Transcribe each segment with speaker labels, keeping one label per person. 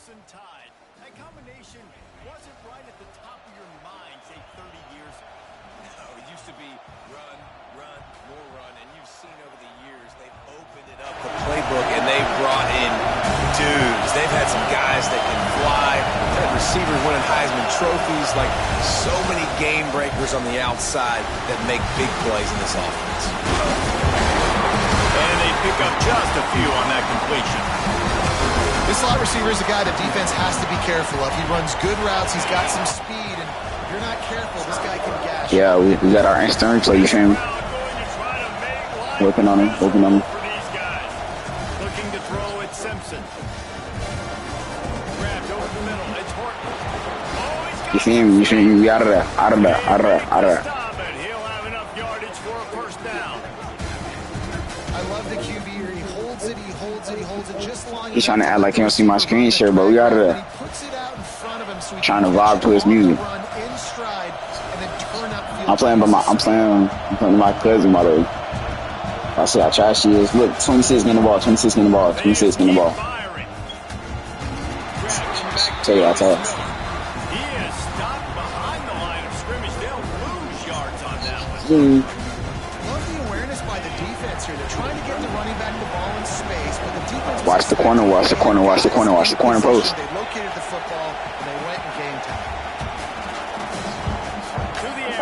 Speaker 1: Crimson Tide. That combination wasn't right at the top of your mind, say, 30 years ago.
Speaker 2: No, it used to be run, more run, and you've seen over the years they've opened it up, the playbook, and they've brought in dudes. They've had some guys that can fly, had receivers winning Heisman trophies, like so many game breakers on the outside that make big plays in this offense.
Speaker 1: And they pick up just a few on that completion.
Speaker 3: This slot receiver is a guy the defense has to be careful of. He runs good routes. He's got some speed, and if you're not careful, this guy can gash.
Speaker 4: Yeah, we got our instant replay, you feel me? Working on him, working on him.
Speaker 1: Looking to throw at Simpson. Grabbed over the middle. It's Horton.
Speaker 4: You feel me? You feel me? We out of there, out of there, out of there, out of there.
Speaker 1: Stop it. He'll have enough yardage for a first down.
Speaker 3: I love the QB here. He holds it, he holds it, he holds it just long enough.
Speaker 4: He's trying to act like he don't see my screen share, but we out of there.
Speaker 3: He puts it out in front of him so he
Speaker 4: Trying to
Speaker 3: can
Speaker 4: vibe to his music.
Speaker 3: run in stride and then turn upfield.
Speaker 4: I'm playing with my cousin, by the way. I see how trash she is. Look, 26 getting the ball, 26 getting the ball, 26 getting the ball. Tell you, I tell you.
Speaker 1: He is stopped behind the line of scrimmage. They'll lose yards on that one.
Speaker 3: Love the awareness by the defense here. They're trying to get the running back the ball in space, but the defense...
Speaker 4: Watch the corner, watch the corner, watch the corner, watch the corner post.
Speaker 3: They located the football, and they went in game time.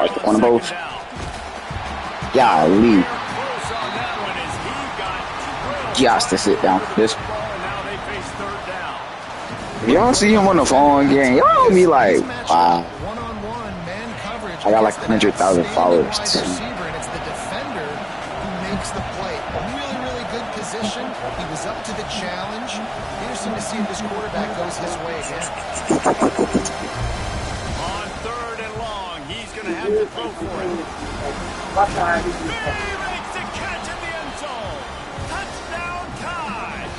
Speaker 4: Watch the corner post. Golly. Just to sit down. This. You don't see him on the phone game. Y'all don't be like, wow. I got like 100,000 followers.
Speaker 3: And it's the defender who makes the play. Really, really good position. He was up to the challenge. Interesting to see if this quarterback goes his way again.
Speaker 1: On 3rd and long, he's going to have to throw for it. He makes the catch in the end zone. Touchdown, Tide.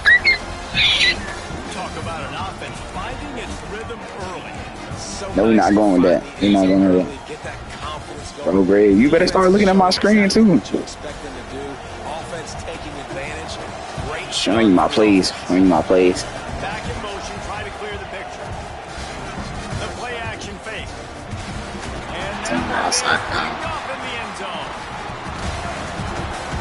Speaker 1: Talk about an offense finding its rhythm early.
Speaker 4: No, we're not going with that. We're not going with that. Bro, Greg, you better start looking at my screen, too. Showing you my plays. Showing you my plays.
Speaker 1: Back in motion, try to clear the picture. The play action fake. And now off in the end zone.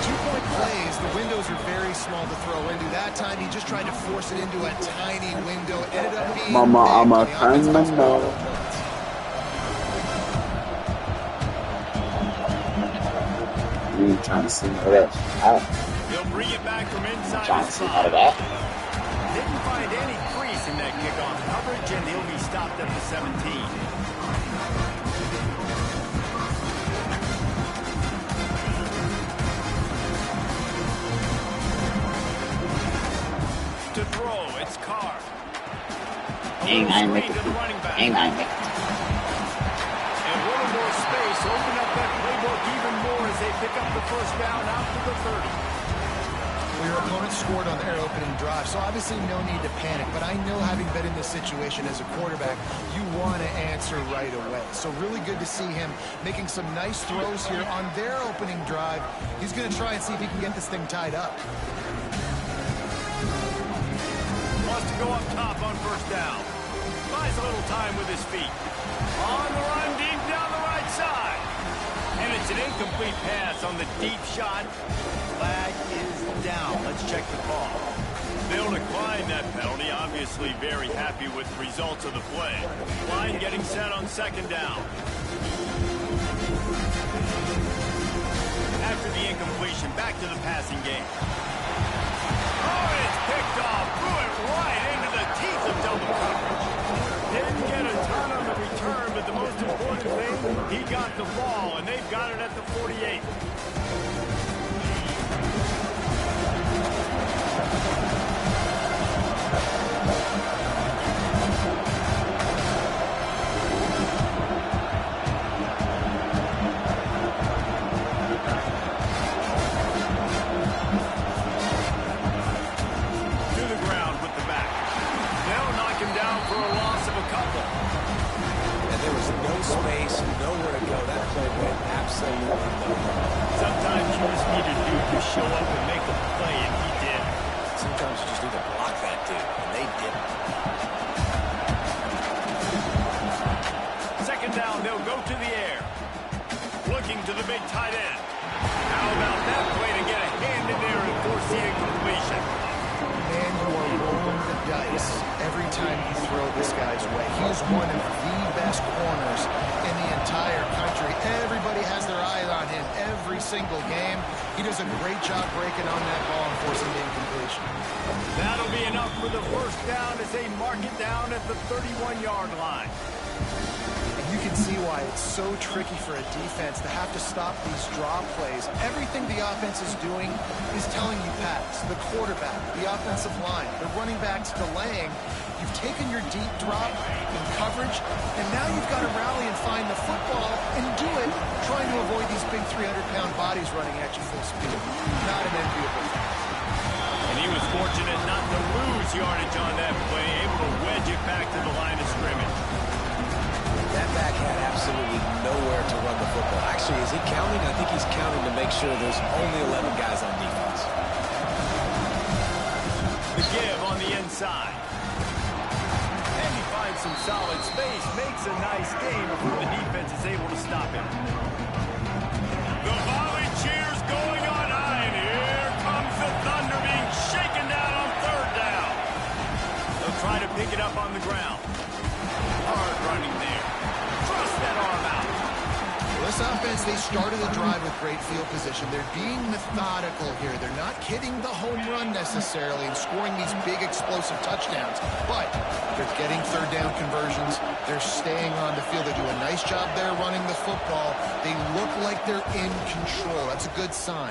Speaker 3: 2-point plays, the windows are very small to throw into. That time he just tried to force it into a tiny window. Ended up being
Speaker 4: Mama, I'm a criminal. You ain't trying to see none of that.
Speaker 1: He'll bring it back from inside
Speaker 4: Trying to
Speaker 1: his
Speaker 4: see none
Speaker 1: five.
Speaker 4: of that.
Speaker 1: Didn't find any crease in that kickoff coverage, and he'll be stopped at the 17. To throw, it's Carr.
Speaker 4: Ain't I make it. Ain't I make it.
Speaker 1: And a little more space, open up that playbook even more as they pick up the first down out to the 30.
Speaker 3: Well, your opponent scored on their opening drive, so obviously no need to panic. But I know, having been in this situation as a quarterback, you want to answer right away. So really good to see him making some nice throws here on their opening drive. He's going to try and see if he can get this thing tied up.
Speaker 1: Wants to go up top on first down. Buys a little time with his feet. On the run, deep down the right side. And it's an incomplete pass on the deep shot. Flag is down. Let's check the call. They'll decline that penalty. Obviously very happy with the results of the play. Line getting set on 2nd down. After the incompletion, back to the passing game. Oh, it's picked off. Threw it right into the teeth of double coverage. Didn't get a ton on the return, but the most important thing, he got the ball, and they've got it at the 48. Sometimes you just need a dude to show up and make a play, and he did.
Speaker 2: Sometimes you just need to block that dude, and they didn't.
Speaker 1: to the air. Looking to the big tight end. How about that play to get a hand in there and force the incompletion?
Speaker 3: Man, you are rolling the dice every time you throw this guy's way. He's one of the best corners in the entire country. Everybody has their eyes on him every single game. He does a great job breaking on that ball and forcing the incompletion.
Speaker 1: That'll be enough for the first down as they mark it down at the 31-yard line.
Speaker 3: You can see why it's so tricky for a defense to have to stop these draw plays. Everything the offense is doing is telling you pass. The quarterback, the offensive line, the running backs delaying. You've taken your deep drop in coverage, and now you've got to rally and find the football and do it, trying to avoid these big 300-pound bodies running at you full speed. Not an enviable thing.
Speaker 1: And he was fortunate not to lose yardage on that play, able to wedge it back to the line of scrimmage.
Speaker 2: That back had absolutely nowhere to run the football. Actually, is he counting? I think he's counting to make sure there's only 11 guys on defense.
Speaker 1: The give on the inside. And he finds some solid space, makes a nice game before the defense is able to stop him. The volley cheers going on high, and here comes the Thunder being shaken down on third down. They'll try to pick it up on the ground. Hard running there. Thrust that arm out.
Speaker 3: Well, this offense, they started the drive with great field position. They're being methodical here. They're not hitting the home run necessarily and scoring these big explosive touchdowns, but they're getting third down conversions. They're staying on the field. They do a nice job there running the football. They look like they're in control. That's a good sign.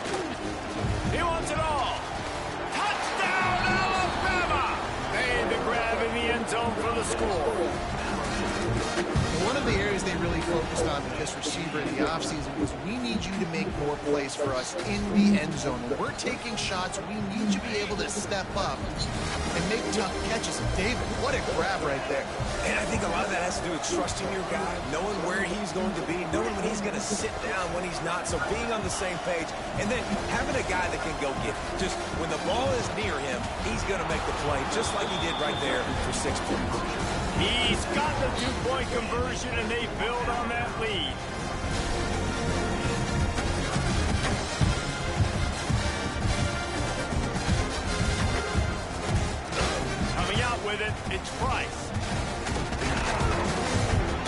Speaker 1: He wants it all. Touchdown, Alabama! Made the grab in the end zone for the score.
Speaker 3: One of the areas they really focused on with this receiver in the offseason was we need you to make more plays for us in the end zone. When we're taking shots, we need you to be able to step up and make tough catches. And David, what a grab right there.
Speaker 2: And I think a lot of that has to do with trusting your guy, knowing where he's going to be, knowing when he's going to sit down, when he's not. So being on the same page, and then having a guy that can go get it. Just when the ball is near him, he's going to make the play, just like he did right there for 6 points.
Speaker 1: He's got the two-point conversion, and they build on that lead. Coming out with it, it's Price.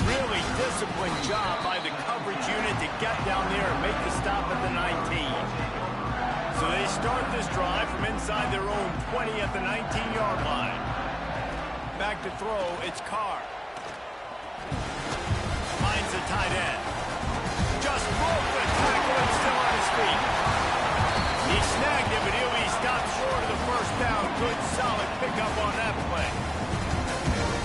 Speaker 1: Really disciplined job by the coverage unit to get down there and make the stop at the 19. So they start this drive from inside their own 20 at the 19-yard line. Back to throw, it's Carr. Finds the tight end. Just broke the tackle and still on his feet. He snagged it, but he'll be stopped short of the first down. Good, solid pickup on that play.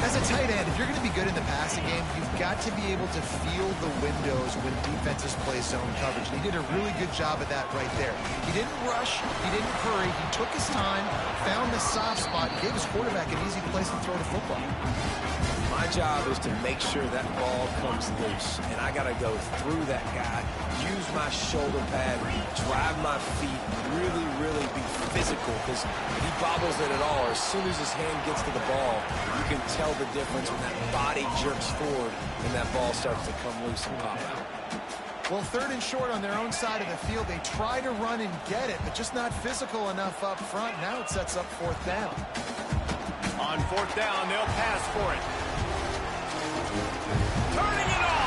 Speaker 3: As a tight end, if you're going to be good in the passing game, you've got to be able to feel the windows when defenses play zone coverage. And he did a really good job of that right there. He didn't rush. He didn't hurry. He took his time, found the soft spot, and gave his quarterback an easy place to throw the football.
Speaker 2: My job is to make sure that ball comes loose, and I got to go through that guy, use my shoulder pad, drive my feet, really be physical, because if he bobbles it at all, or as soon as his hand gets to the ball, you can tell the difference when that body jerks forward and that ball starts to come loose and pop out.
Speaker 3: Well, third and short on their own side of the field. They try to run and get it, but just not physical enough up front. Now it sets up fourth down.
Speaker 1: On fourth down, they'll pass for it. Turning it on.